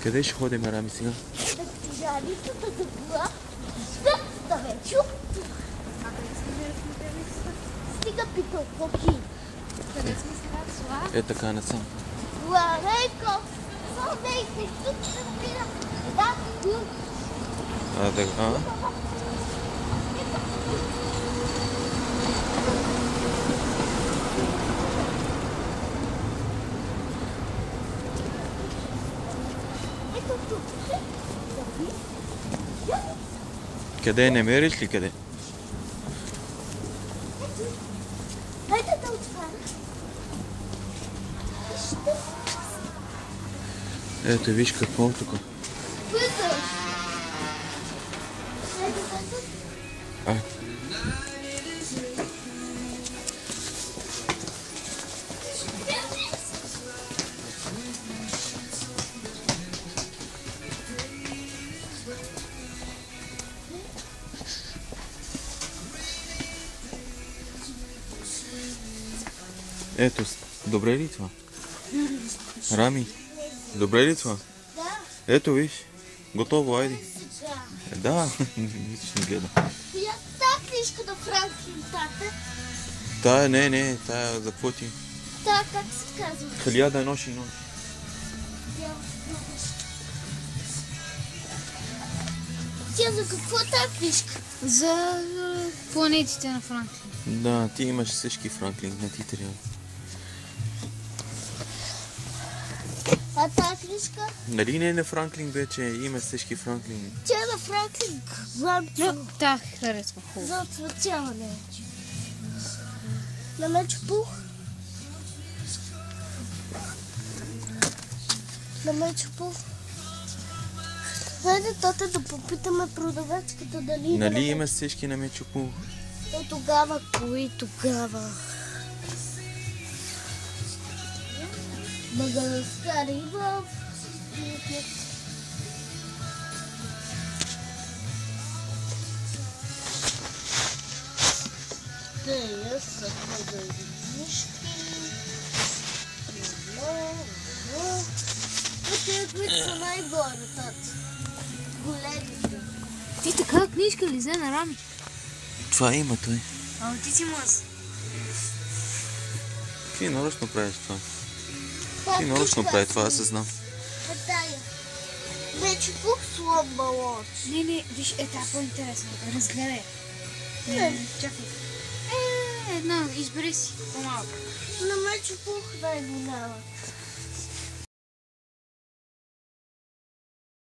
Къде ще ходим, Рами, сега? Да книжарицата да била. Да вече. Стига питал, поки. Къде сме сега? Това? Е, така не съм. Ларейко, солнейте, тук се спира. Да, тук. Така. Ето тук. Къде, не мериш ли къде? Хайде да отваря. Вижте. Ето, виж какво тук. Пътъл. Хайде да. Ай. Ето, добре ли това? Рами, добре ли това? Да. Ето, виж. Готово, айди. Сега. Да, виж, не гледа. Я та книжка на Франклин, тата. Тая, не, тая за какво ти? Та, как се казва? 1001 нощи. Тя за какво е тази книжка? За планетите на Франклин. Да, ти имаш всички Франклин, не ти трябва. А тази книжка? Нали не е на Франклин вече, има всички Франклин. Тя е на Франклин. Знам, Но, да, харесва хубаво. за отцветяване. На меч пух. На меч пух. Хайде, тата, да попитаме продавачката дали Нали има всички на Мечопул? То тогава, кои тогава? Мадагаскар има. Тея са магазинишки. Те, които са най-горе, тата. Големите. Ти така книжка ли взе на Рами? Това има той. А ти си мъз. Ти нарочно правиш това. Ти нарочно прави това, аз се знам. Тая. Вече пух слон балон. Не, виж, е тази по-интересна. Разгледай. Чакай. Една, избери си. По-малко. На мече пух най-голяма.